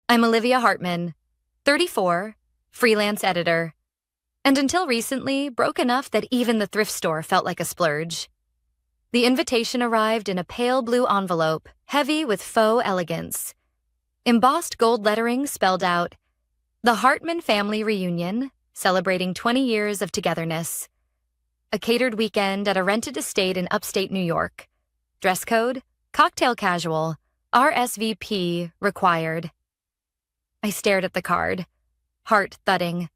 I'm Olivia Hartman, 34, freelance editor, and until recently, broke enough that even the thrift store felt like a splurge. The invitation arrived in a pale blue envelope, heavy with faux elegance. Embossed gold lettering spelled out, "The Hartman Family Reunion, celebrating 20 years of togetherness." A catered weekend at a rented estate in upstate New York. Dress code, cocktail casual, RSVP required. I stared at the card, heart thudding.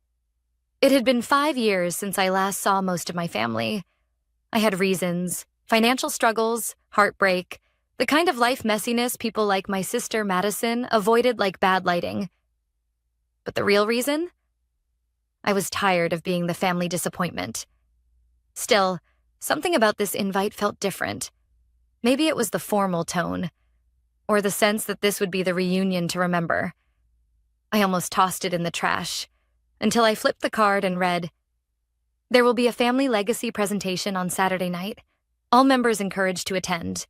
It had been 5 years since I last saw most of my family. I had reasons, financial struggles, heartbreak, the kind of life messiness people like my sister Madison avoided like bad lighting. But the real reason? I was tired of being the family disappointment. Still, something about this invite felt different. Maybe it was the formal tone, or the sense that this would be the reunion to remember. I almost tossed it in the trash, until I flipped the card and read, "There will be a family legacy presentation on Saturday night. All members encouraged to attend."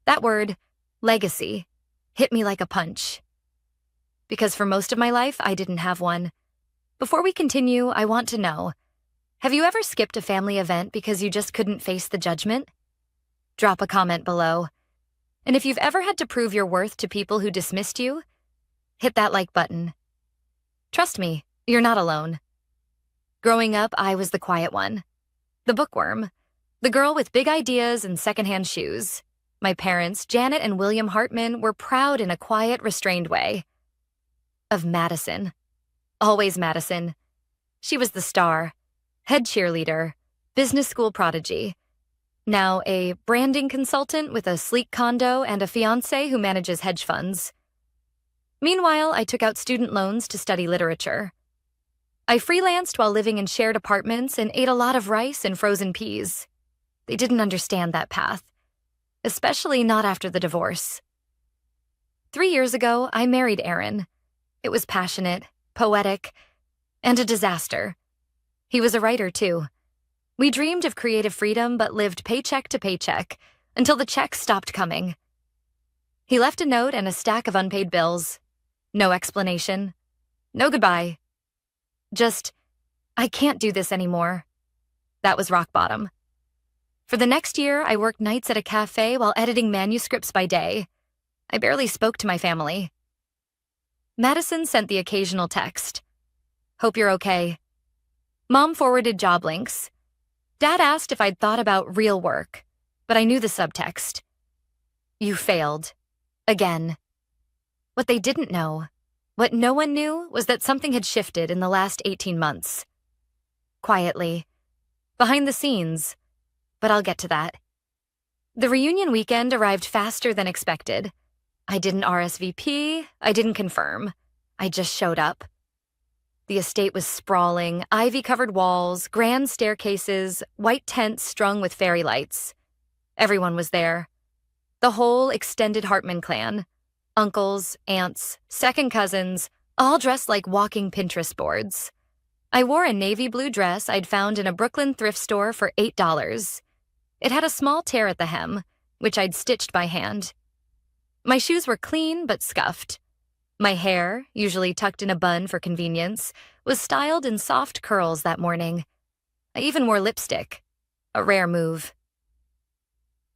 That word, legacy, hit me like a punch. Because for most of my life, I didn't have one. Before we continue, I want to know, have you ever skipped a family event because you just couldn't face the judgment? Drop a comment below. And if you've ever had to prove your worth to people who dismissed you, hit that like button. Trust me, you're not alone. Growing up, I was the quiet one. The bookworm. The girl with big ideas and secondhand shoes. My parents, Janet and William Hartman, were proud in a quiet, restrained way. Of Madison. Always Madison. She was the star, head cheerleader, business school prodigy. Now a branding consultant with a sleek condo and a fiancé who manages hedge funds. Meanwhile, I took out student loans to study literature. I freelanced while living in shared apartments and ate a lot of rice and frozen peas. They didn't understand that path, especially not after the divorce. 3 years ago, I married Aaron. It was passionate, poetic, and a disaster. He was a writer, too. We dreamed of creative freedom but lived paycheck to paycheck until the checks stopped coming. He left a note and a stack of unpaid bills. No explanation. No goodbye. Just, I can't do this anymore. That was rock bottom. For the next year, I worked nights at a cafe while editing manuscripts by day. I barely spoke to my family. Madison sent the occasional text. "Hope you're okay." Mom forwarded job links. Dad asked if I'd thought about real work, but I knew the subtext. You failed. Again. What they didn't know, what no one knew, was that something had shifted in the last 18 months. Quietly. Behind the scenes. But I'll get to that. The reunion weekend arrived faster than expected. I didn't RSVP, I didn't confirm. I just showed up. The estate was sprawling, ivy-covered walls, grand staircases, white tents strung with fairy lights. Everyone was there. The whole extended Hartman clan. Uncles, aunts, second cousins, all dressed like walking Pinterest boards. I wore a navy blue dress I'd found in a Brooklyn thrift store for $8. It had a small tear at the hem, which I'd stitched by hand. My shoes were clean but scuffed. My hair, usually tucked in a bun for convenience, was styled in soft curls that morning. I even wore lipstick, a rare move.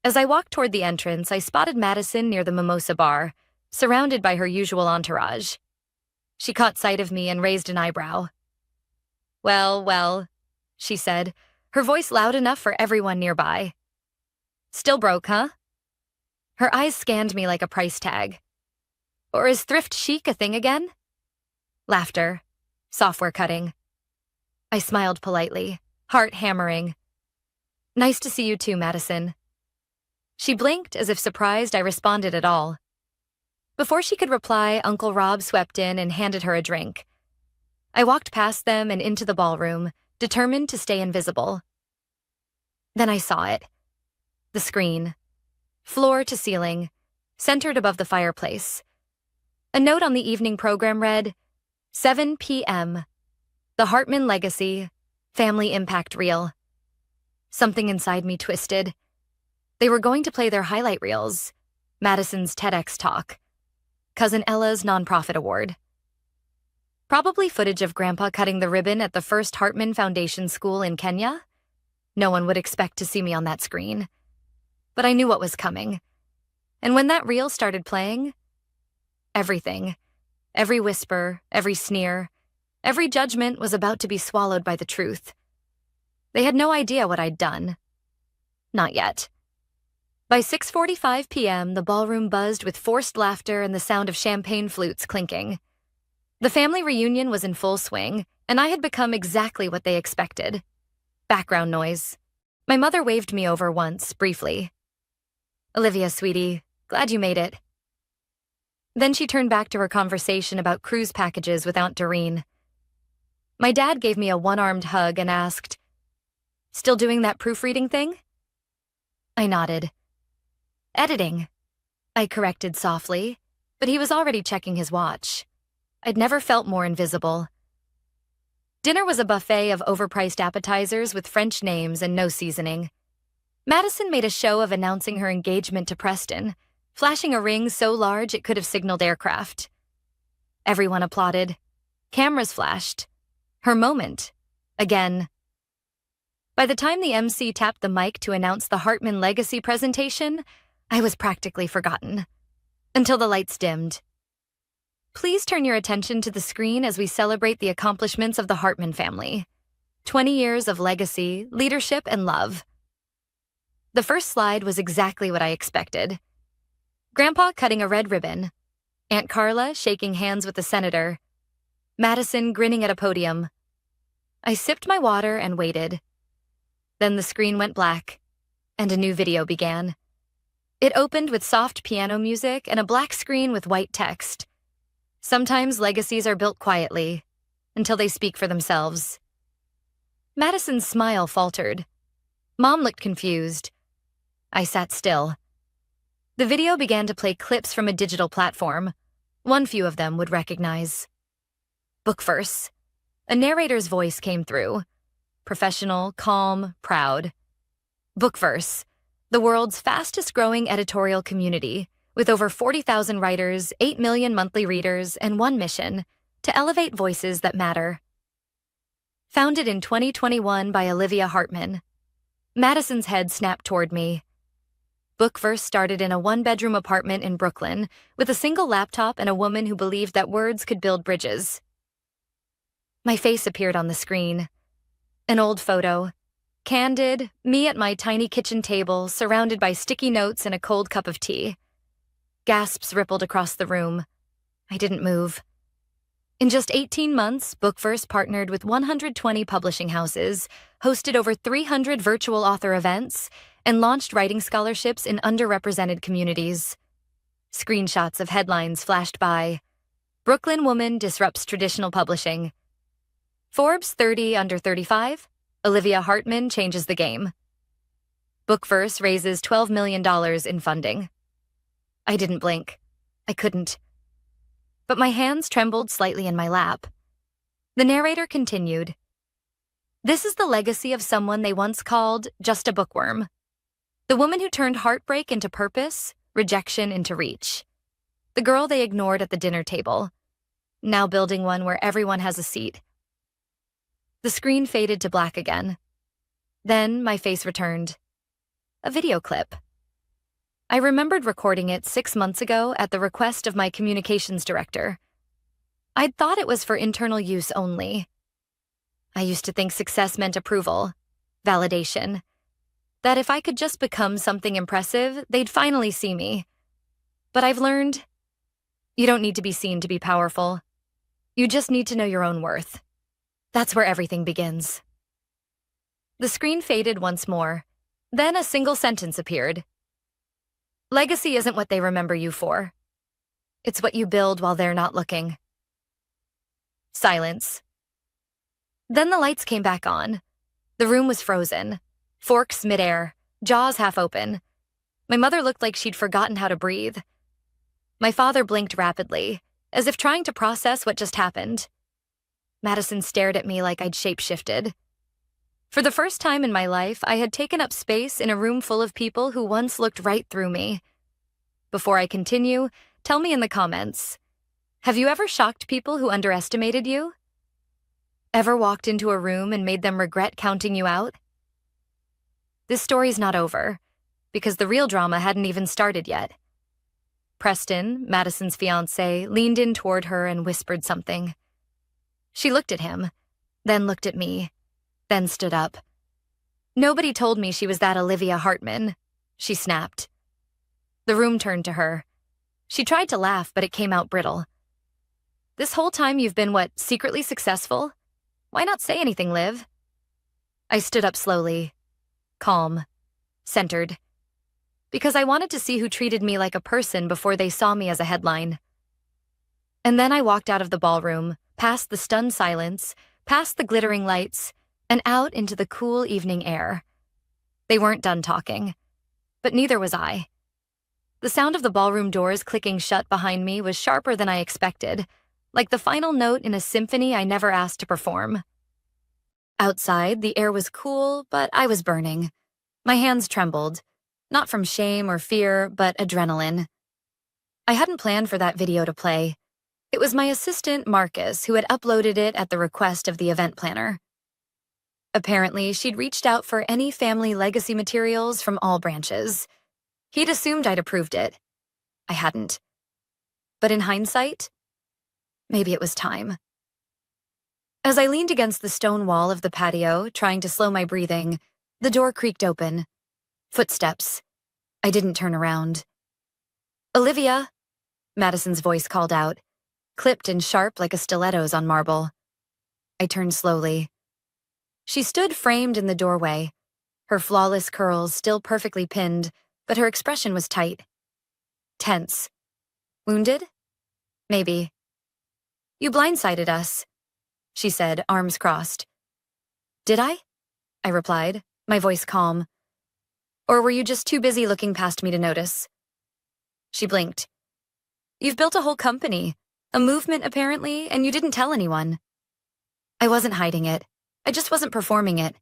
As I walked toward the entrance, I spotted Madison near the mimosa bar, surrounded by her usual entourage. She caught sight of me and raised an eyebrow. Well, she said, her voice loud enough for everyone nearby. "Still broke, huh?" Her eyes scanned me like a price tag. Or is thrift chic a thing again? Laughter. Software cutting. I smiled politely, heart hammering. "Nice to see you too, Madison." She blinked as if surprised I responded at all. Before she could reply, Uncle Rob swept in and handed her a drink. I walked past them and into the ballroom, determined to stay invisible. Then I saw it. The screen. Floor to ceiling, centered above the fireplace. A note on the evening program read, 7 p.m. The Hartman Legacy, Family Impact Reel. Something inside me twisted. They were going to play their highlight reels, Madison's TEDx talk, Cousin Ella's nonprofit award. Probably footage of Grandpa cutting the ribbon at the first Hartman Foundation school in Kenya. No one would expect to see me on that screen. But I knew what was coming. And when that reel started playing, everything, every whisper, every sneer, every judgment was about to be swallowed by the truth. They had no idea what I'd done. Not yet. By 6:45 p.m., the ballroom buzzed with forced laughter and the sound of champagne flutes clinking. The family reunion was in full swing, and I had become exactly what they expected. Background noise. My mother waved me over once, briefly. "Olivia, sweetie, glad you made it." Then she turned back to her conversation about cruise packages with Aunt Doreen. My dad gave me a one-armed hug and asked, "Still doing that proofreading thing?" I nodded. "Editing," I corrected softly, but he was already checking his watch. I'd never felt more invisible. Dinner was a buffet of overpriced appetizers with French names and no seasoning. Madison made a show of announcing her engagement to Preston, flashing a ring so large it could have signaled aircraft. Everyone applauded. Cameras flashed. Her moment. Again. By the time the MC tapped the mic to announce the Hartman Legacy presentation, I was practically forgotten. Until the lights dimmed. Please turn your attention to the screen as we celebrate the accomplishments of the Hartman family. 20 years of legacy, leadership, and love. The first slide was exactly what I expected. Grandpa cutting a red ribbon, Aunt Carla shaking hands with the senator, Madison grinning at a podium. I sipped my water and waited. Then the screen went black, and a new video began. It opened with soft piano music and a black screen with white text. Sometimes legacies are built quietly, until they speak for themselves. Madison's smile faltered. Mom looked confused. I sat still. The video began to play clips from a digital platform. One few of them would recognize. Book verse. A narrator's voice came through. Professional, calm, proud. Book verse. The world's fastest-growing editorial community, with over 40,000 writers, 8 million monthly readers, and one mission, to elevate voices that matter. Founded in 2021 by Olivia Hartman. Madison's head snapped toward me. Book verse started in a one-bedroom apartment in Brooklyn, with a single laptop and a woman who believed that words could build bridges. My face appeared on the screen. An old photo. Candid, me at my tiny kitchen table, surrounded by sticky notes and a cold cup of tea. Gasps rippled across the room. I didn't move. In just 18 months, Bookverse partnered with 120 publishing houses, hosted over 300 virtual author events, and launched writing scholarships in underrepresented communities. Screenshots of headlines flashed by. Brooklyn woman disrupts traditional publishing. Forbes 30 under 35. Olivia Hartman changes the game. Bookverse raises $12 million in funding. I didn't blink. I couldn't. But my hands trembled slightly in my lap. The narrator continued. This is the legacy of someone they once called just a bookworm. The woman who turned heartbreak into purpose, rejection into reach. The girl they ignored at the dinner table. Now building one where everyone has a seat. The screen faded to black again. Then my face returned. A video clip. I remembered recording it 6 months ago at the request of my communications director. I'd thought it was for internal use only. I used to think success meant approval, validation. That if I could just become something impressive, they'd finally see me. But I've learned, you don't need to be seen to be powerful. You just need to know your own worth. That's where everything begins. The screen faded once more. Then a single sentence appeared. Legacy isn't what they remember you for. It's what you build while they're not looking. Silence. Then the lights came back on. The room was frozen. Forks midair, jaws half open. My mother looked like she'd forgotten how to breathe. My father blinked rapidly, as if trying to process what just happened. Madison stared at me like I'd shapeshifted. For the first time in my life, I had taken up space in a room full of people who once looked right through me. Before I continue, tell me in the comments, Have you ever shocked people who underestimated you? Ever walked into a room and made them regret counting you out? This story's not over, because the real drama hadn't even started yet. Preston, Madison's fiancé, leaned in toward her and whispered something. She looked at him, then looked at me, then stood up. Nobody told me she was that Olivia Hartman, she snapped. The room turned to her. She tried to laugh, but it came out brittle. This whole time you've been, secretly successful? Why not say anything, Liv? I stood up slowly, calm, centered, because I wanted to see who treated me like a person before they saw me as a headline. And then I walked out of the ballroom, past the stunned silence, past the glittering lights, and out into the cool evening air. They weren't done talking, but neither was I. The sound of the ballroom doors clicking shut behind me was sharper than I expected, like the final note in a symphony I never asked to perform. Outside, the air was cool, but I was burning. My hands trembled, not from shame or fear, but adrenaline. I hadn't planned for that video to play. It was my assistant, Marcus, who had uploaded it at the request of the event planner. Apparently, she'd reached out for any family legacy materials from all branches. He'd assumed I'd approved it. I hadn't. But in hindsight, maybe it was time. As I leaned against the stone wall of the patio, trying to slow my breathing, the door creaked open. Footsteps. I didn't turn around. Olivia, Madison's voice called out, clipped and sharp like a stiletto's on marble. I turned slowly. She stood framed in the doorway, her flawless curls still perfectly pinned, but her expression was tight. Tense. Wounded? Maybe. You blindsided us, she said, arms crossed. Did I? I replied, my voice calm. Or were you just too busy looking past me to notice? She blinked. You've built a whole company, a movement apparently, and you didn't tell anyone. I wasn't hiding it. I just wasn't performing it.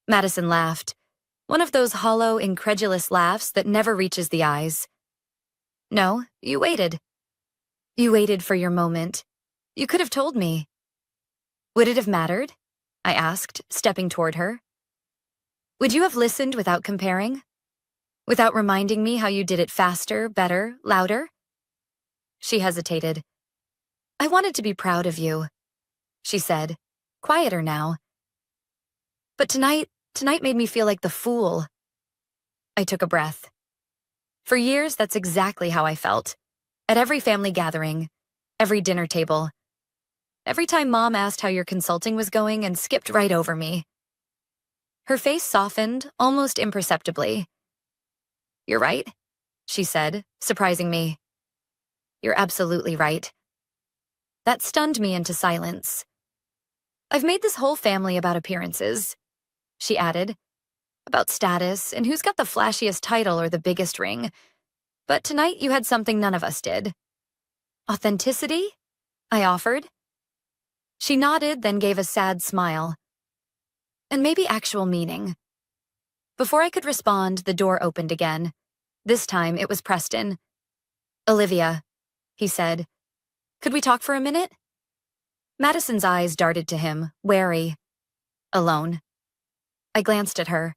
Madison laughed, one of those hollow, incredulous laughs that never reaches the eyes. No, you waited. You waited for your moment. You could have told me. Would it have mattered? I asked, stepping toward her. Would you have listened without comparing? Without reminding me how you did it faster, better, louder? She hesitated. I wanted to be proud of you, she said, quieter now. But tonight made me feel like the fool. I took a breath. For years, that's exactly how I felt. At every family gathering, every dinner table. Every time Mom asked how your consulting was going and skipped right over me. Her face softened, almost imperceptibly. You're right, she said, surprising me. You're absolutely right. That stunned me into silence. I've made this whole family about appearances, she added, about status and who's got the flashiest title or the biggest ring. But tonight you had something none of us did. Authenticity? I offered. She nodded, then gave a sad smile. And maybe actual meaning. Before I could respond, the door opened again. This time it was Preston. Olivia, he said. Could we talk for a minute? Madison's eyes darted to him, wary. Alone. I glanced at her.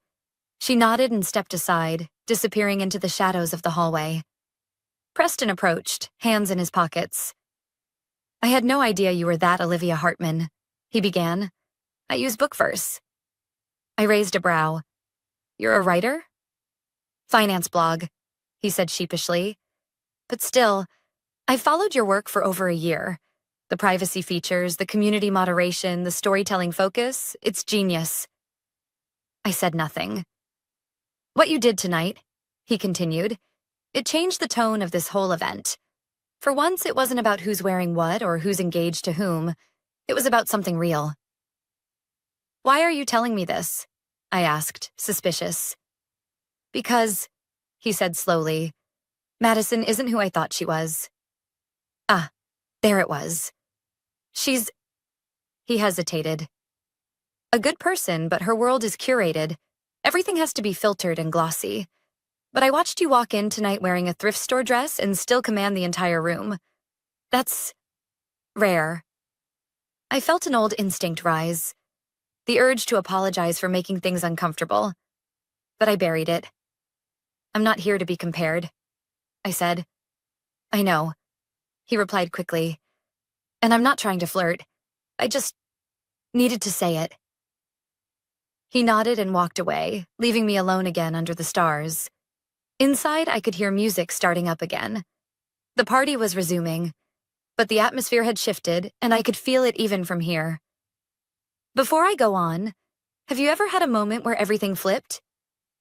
She nodded and stepped aside, disappearing into the shadows of the hallway. Preston approached, hands in his pockets. I had no idea you were that Olivia Hartman, he began. I use book verse. I raised a brow. You're a writer? Finance blog, he said sheepishly. But still, I've followed your work for over a year. The privacy features, the community moderation, the storytelling focus, it's genius. I said nothing. What you did tonight, he continued, it changed the tone of this whole event. For once, it wasn't about who's wearing what or who's engaged to whom. It was about something real. Why are you telling me this? I asked, suspicious. Because, he said slowly, Madison isn't who I thought she was. Ah, there it was. He hesitated. A good person, but her world is curated. Everything has to be filtered and glossy. But I watched you walk in tonight wearing a thrift store dress and still command the entire room. That's rare. I felt an old instinct rise, the urge to apologize for making things uncomfortable, but I buried it. I'm not here to be compared, I said. I know, he replied quickly. And I'm not trying to flirt. I just needed to say it. He nodded and walked away, leaving me alone again under the stars. Inside, I could hear music starting up again. The party was resuming, but the atmosphere had shifted, and I could feel it even from here. Before I go on, have you ever had a moment where everything flipped?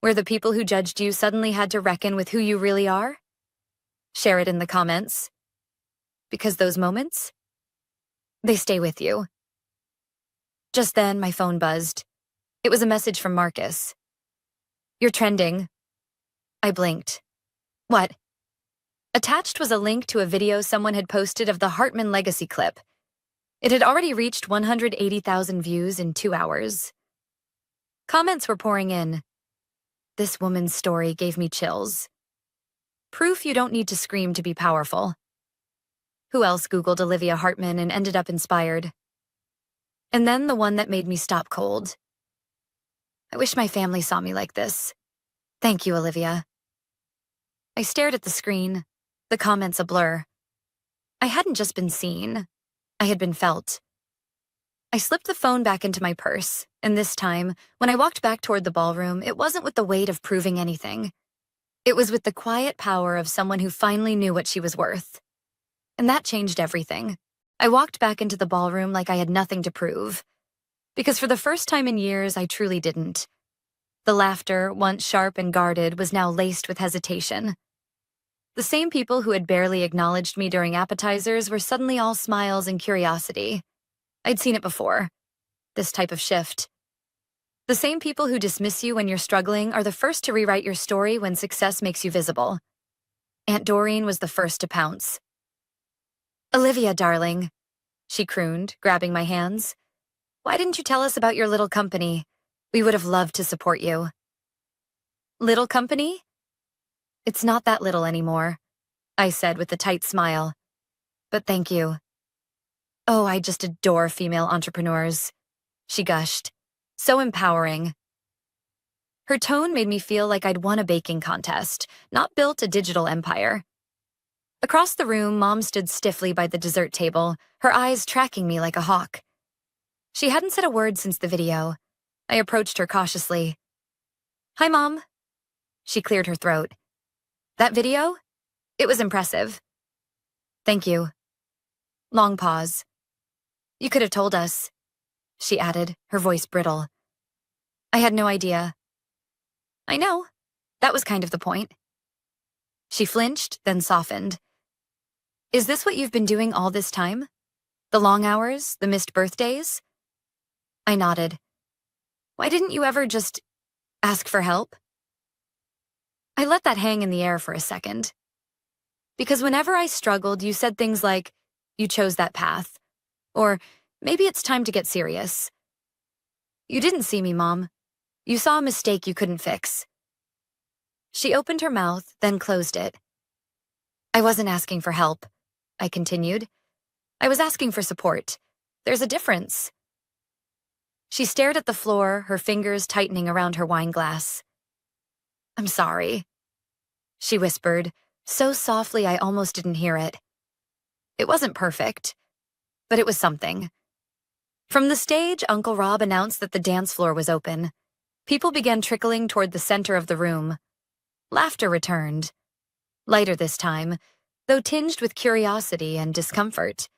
Where the people who judged you suddenly had to reckon with who you really are? Share it in the comments. Because those moments, they stay with you. Just then, my phone buzzed. It was a message from Marcus. You're trending. I blinked. What? Attached was a link to a video someone had posted of the Hartman legacy clip. It had already reached 180,000 views in 2 hours. Comments were pouring in. This woman's story gave me chills. Proof you don't need to scream to be powerful. Who else Googled Olivia Hartman and ended up inspired? And then the one that made me stop cold. I wish my family saw me like this. Thank you, Olivia. I stared at the screen, the comments a blur. I hadn't just been seen, I had been felt. I slipped the phone back into my purse, and this time, when I walked back toward the ballroom, it wasn't with the weight of proving anything. It was with the quiet power of someone who finally knew what she was worth. And that changed everything. I walked back into the ballroom like I had nothing to prove. Because for the first time in years, I truly didn't. The laughter, once sharp and guarded, was now laced with hesitation. The same people who had barely acknowledged me during appetizers were suddenly all smiles and curiosity. I'd seen it before. This type of shift. The same people who dismiss you when you're struggling are the first to rewrite your story when success makes you visible. Aunt Doreen was the first to pounce. Olivia, darling, she crooned, grabbing my hands. Why didn't you tell us about your little company? We would have loved to support you. Little company? It's not that little anymore, I said with a tight smile. But thank you. Oh, I just adore female entrepreneurs, she gushed. So empowering. Her tone made me feel like I'd won a baking contest, not built a digital empire. Across the room, Mom stood stiffly by the dessert table, her eyes tracking me like a hawk. She hadn't said a word since the video. I approached her cautiously. Hi, Mom. She cleared her throat. That video? It was impressive. Thank you. Long pause. You could have told us, she added, her voice brittle. I had no idea. I know. That was kind of the point. She flinched, then softened. Is this what you've been doing all this time? The long hours, the missed birthdays? I nodded. Why didn't you ever just ask for help? I let that hang in the air for a second. Because whenever I struggled, you said things like, you chose that path, or maybe it's time to get serious. You didn't see me, Mom. You saw a mistake you couldn't fix. She opened her mouth, then closed it. I wasn't asking for help, I continued. I was asking for support. There's a difference. She stared at the floor, her fingers tightening around her wine glass. I'm sorry, she whispered, so softly I almost didn't hear it. It wasn't perfect, but it was something. From the stage, Uncle Rob announced that the dance floor was open. People began trickling toward the center of the room. Laughter returned. Lighter this time, though tinged with curiosity and discomfort.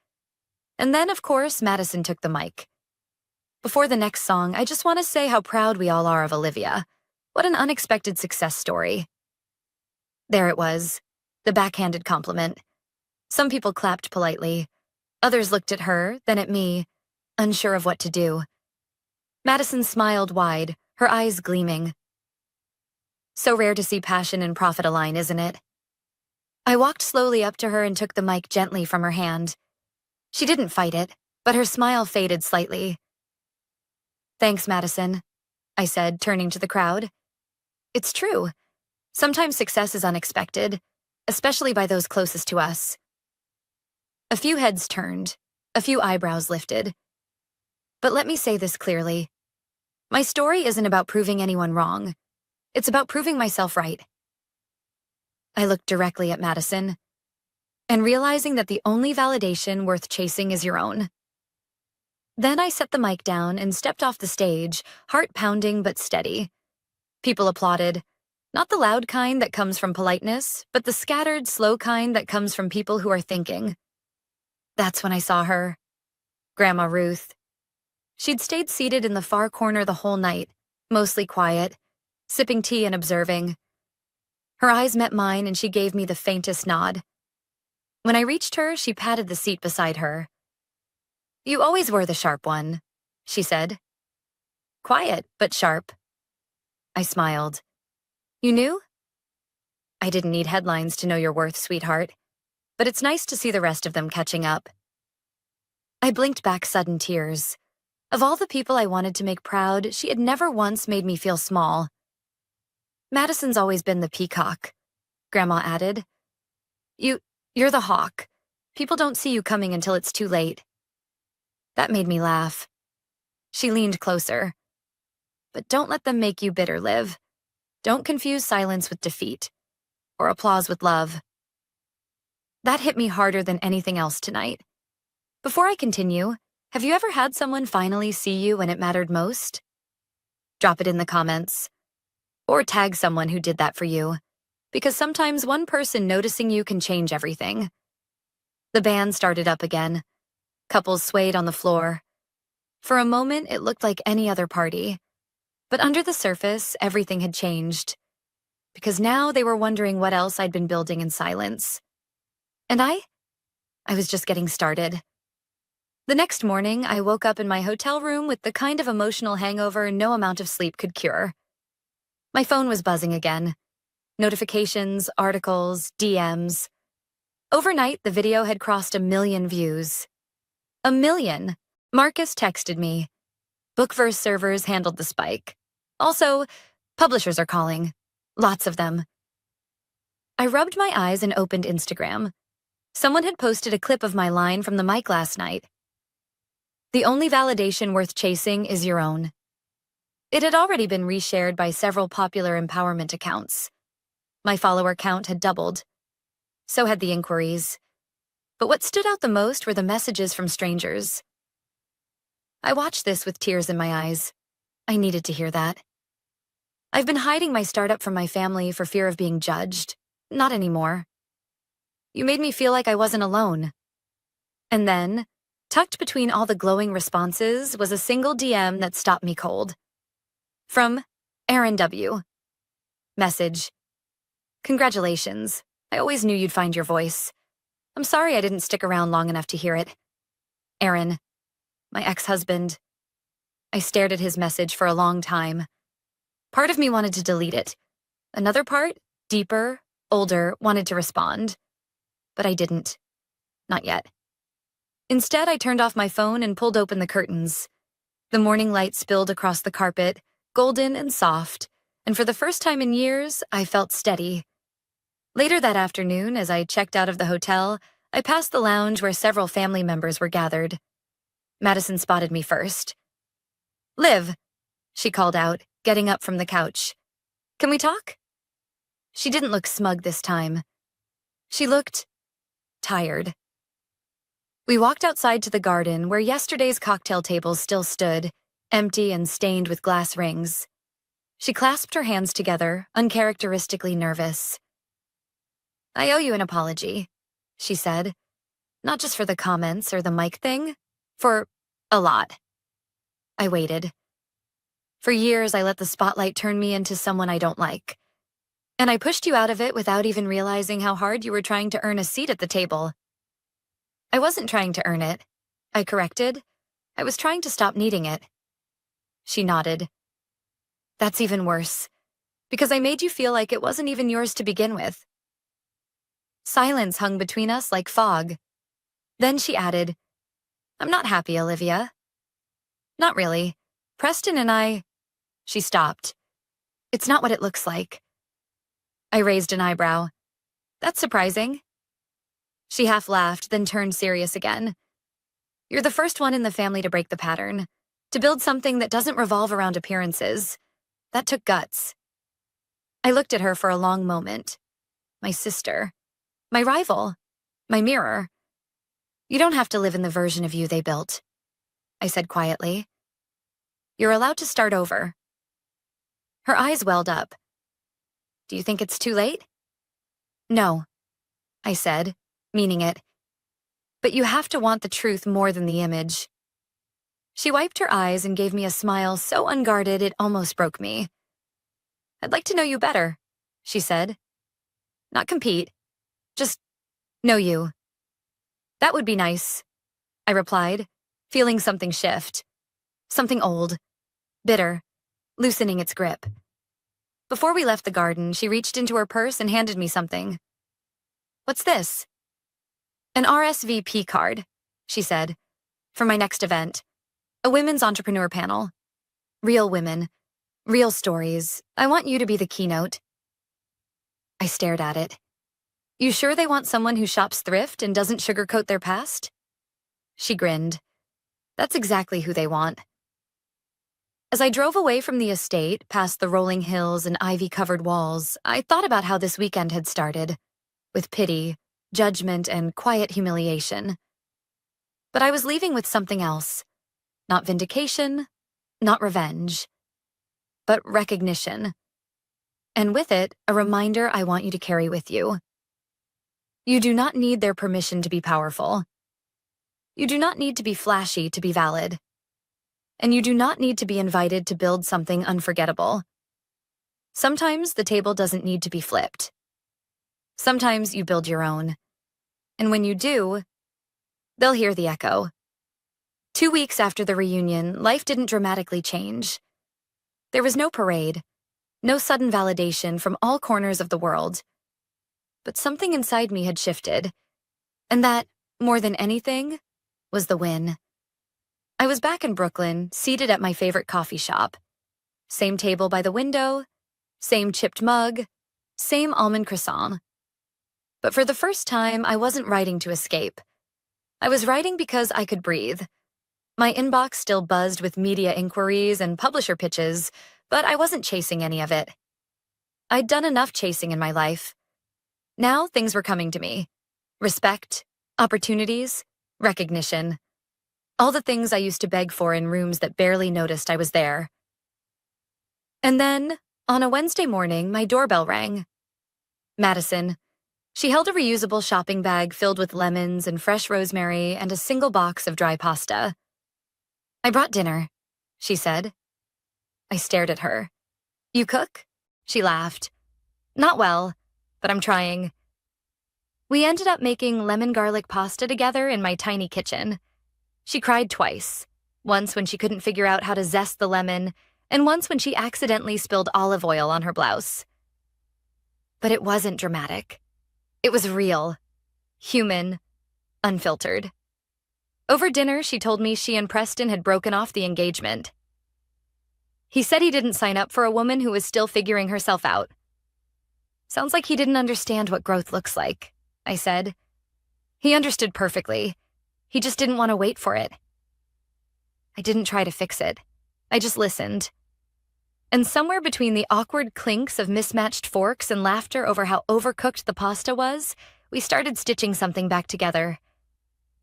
And then, of course, Madison took the mic. Before the next song, I just want to say how proud we all are of Olivia. What an unexpected success story. There it was, the backhanded compliment. Some people clapped politely. Others looked at her, then at me, unsure of what to do. Madison smiled wide, her eyes gleaming. So rare to see passion and profit align, isn't it? I walked slowly up to her and took the mic gently from her hand. She didn't fight it, but her smile faded slightly. Thanks, Madison, I said, turning to the crowd. It's true. Sometimes success is unexpected, especially by those closest to us. A few heads turned, a few eyebrows lifted. But let me say this clearly. My story isn't about proving anyone wrong. It's about proving myself right. I looked directly at Madison and realizing that the only validation worth chasing is your own. Then I set the mic down and stepped off the stage, heart pounding but steady. People applauded, not the loud kind that comes from politeness, but the scattered, slow kind that comes from people who are thinking. That's when I saw her, Grandma Ruth. She'd stayed seated in the far corner the whole night, mostly quiet, sipping tea and observing. Her eyes met mine and she gave me the faintest nod. When I reached her, she patted the seat beside her. "You always were the sharp one," she said. "Quiet, but sharp." I smiled. "You knew?" "I didn't need headlines to know your worth, sweetheart, but it's nice to see the rest of them catching up." I blinked back sudden tears. Of all the people I wanted to make proud, she had never once made me feel small. "Madison's always been the peacock," Grandma added. You're the hawk. People don't see you coming until it's too late." That made me laugh. She leaned closer. "But don't let them make you bitter, Liv. Don't confuse silence with defeat, or applause with love." That hit me harder than anything else tonight. Before I continue, have you ever had someone finally see you when it mattered most? Drop it in the comments. Or tag someone who did that for you, because sometimes one person noticing you can change everything. The band started up again. Couples swayed on the floor. For a moment, it looked like any other party. But under the surface, everything had changed. Because now they were wondering what else I'd been building in silence. And I was just getting started. The next morning, I woke up in my hotel room with the kind of emotional hangover no amount of sleep could cure. My phone was buzzing again. Notifications, articles, DMs. Overnight, the video had crossed 1 million views. 1 million! Marcus texted me. Bookverse servers handled the spike. Also, publishers are calling. Lots of them. I rubbed my eyes and opened Instagram. Someone had posted a clip of my line from the mic last night. "The only validation worth chasing is your own." It had already been reshared by several popular empowerment accounts. My follower count had doubled. So had the inquiries. But what stood out the most were the messages from strangers. I watched this with tears in my eyes. I needed to hear that. I've been hiding my startup from my family for fear of being judged. Not anymore. You made me feel like I wasn't alone. And then, tucked between all the glowing responses, was a single DM that stopped me cold. From Aaron W. Message: "Congratulations. I always knew you'd find your voice. I'm sorry I didn't stick around long enough to hear it. Aaron, my ex-husband." I stared at his message for a long time. Part of me wanted to delete it. Another part, deeper, older, wanted to respond. But I didn't. Not yet. Instead, I turned off my phone and pulled open the curtains. The morning light spilled across the carpet, golden and soft, and for the first time in years, I felt steady. Later that afternoon, as I checked out of the hotel, I passed the lounge where several family members were gathered. Madison spotted me first. "Liv," she called out, getting up from the couch. "Can we talk?" She didn't look smug this time. She looked tired. We walked outside to the garden where yesterday's cocktail tables still stood, empty and stained with glass rings. She clasped her hands together, uncharacteristically nervous. "I owe you an apology," she said. "Not just for the comments or the mic thing, for a lot." I waited. For years, I let the spotlight turn me into someone I don't like. And I pushed you out of it without even realizing how hard you were trying to earn a seat at the table. "I wasn't trying to earn it," I corrected. "I was trying to stop needing it." She nodded. "That's even worse, because I made you feel like it wasn't even yours to begin with." Silence hung between us like fog. Then she added, "I'm not happy, Olivia." "Not really. Preston and I—" She stopped. "It's not what it looks like." I raised an eyebrow. "That's surprising." She half laughed, then turned serious again. You're the first one in the family to break the pattern, to build something that doesn't revolve around appearances. That took guts. I looked at her for a long moment. My sister. My rival. My mirror. You don't have to live in the version of you they built, I said quietly. You're allowed to start over. Her eyes welled up. Do you think it's too late? No, I said, meaning it. But you have to want the truth more than the image. She wiped her eyes and gave me a smile so unguarded it almost broke me. I'd like to know you better, she said. Not compete, just know you. That would be nice, I replied, feeling something shift. Something old, bitter, loosening its grip. Before we left the garden, she reached into her purse and handed me something. What's this? An RSVP card, she said, for my next event. A women's entrepreneur panel. Real women, real stories. I want you to be the keynote. I stared at it. You sure they want someone who shops thrift and doesn't sugarcoat their past? She grinned. That's exactly who they want. As I drove away from the estate, past the rolling hills and ivy-covered walls, I thought about how this weekend had started, with pity, judgment, and quiet humiliation. But I was leaving with something else. Not vindication, not revenge, but recognition. And with it, a reminder I want you to carry with you. You do not need their permission to be powerful. You do not need to be flashy to be valid. And you do not need to be invited to build something unforgettable. Sometimes the table doesn't need to be flipped. Sometimes you build your own. And when you do, they'll hear the echo. 2 weeks after the reunion, life didn't dramatically change. There was no parade, no sudden validation from all corners of the world. But something inside me had shifted, and that, more than anything, was the win. I was back in Brooklyn, seated at my favorite coffee shop. Same table by the window, same chipped mug, same almond croissant. But for the first time, I wasn't writing to escape. I was writing because I could breathe. My inbox still buzzed with media inquiries and publisher pitches, but I wasn't chasing any of it. I'd done enough chasing in my life. Now things were coming to me. Respect, opportunities, recognition. All the things I used to beg for in rooms that barely noticed I was there. And then, on a Wednesday morning, my doorbell rang. Madison. She held a reusable shopping bag filled with lemons and fresh rosemary and a single box of dry pasta. I brought dinner, she said. I stared at her. You cook? She laughed. Not well, but I'm trying. We ended up making lemon garlic pasta together in my tiny kitchen. She cried twice, once when she couldn't figure out how to zest the lemon, and once when she accidentally spilled olive oil on her blouse. But it wasn't dramatic. It was real, human, unfiltered. Over dinner, she told me she and Preston had broken off the engagement. He said he didn't sign up for a woman who was still figuring herself out. Sounds like he didn't understand what growth looks like, I said. He understood perfectly. He just didn't want to wait for it. I didn't try to fix it. I just listened. And somewhere between the awkward clinks of mismatched forks and laughter over how overcooked the pasta was, we started stitching something back together.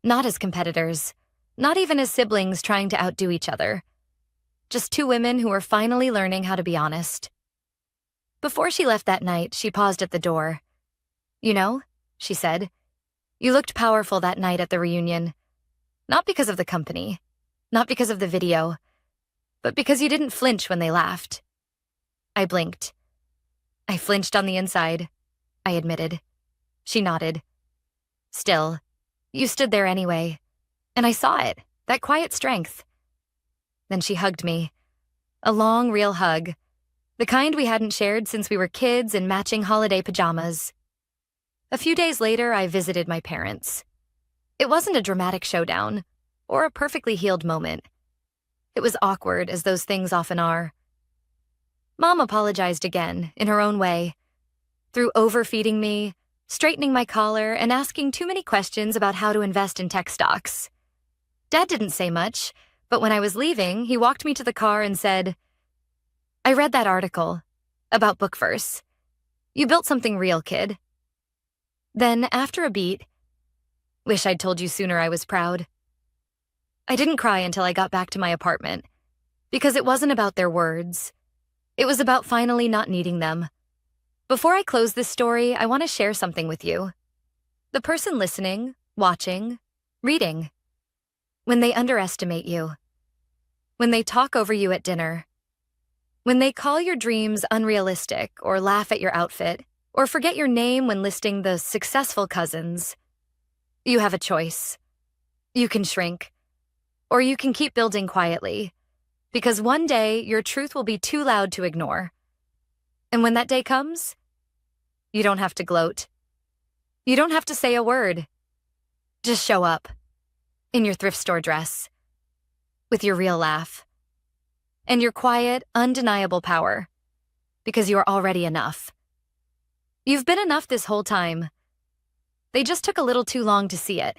Not as competitors, not even as siblings trying to outdo each other. Just two women who were finally learning how to be honest. Before she left that night, she paused at the door. You know, she said, you looked powerful that night at the reunion. Not because of the company, not because of the video, but because you didn't flinch when they laughed. I blinked. I flinched on the inside, I admitted. She nodded. Still, you stood there anyway, and I saw it, that quiet strength. Then she hugged me. A long, real hug, the kind we hadn't shared since we were kids in matching holiday pajamas. A few days later, I visited my parents. It wasn't a dramatic showdown, or a perfectly healed moment. It was awkward, as those things often are. Mom apologized again, in her own way. Through overfeeding me, straightening my collar and asking too many questions about how to invest in tech stocks. Dad didn't say much, but when I was leaving, he walked me to the car and said, "I read that article about Bookverse. You built something real, kid." Then, after a beat, "Wish I'd told you sooner I was proud." I didn't cry until I got back to my apartment, because it wasn't about their words. It was about finally not needing them. Before I close this story, I want to share something with you. The person listening, watching, reading. When they underestimate you. When they talk over you at dinner. When they call your dreams unrealistic or laugh at your outfit, or forget your name when listing the successful cousins. You have a choice. You can shrink. Or you can keep building quietly. Because one day, your truth will be too loud to ignore. And when that day comes, you don't have to gloat. You don't have to say a word. Just show up. In your thrift store dress. With your real laugh. And your quiet, undeniable power. Because you are already enough. You've been enough this whole time. They just took a little too long to see it.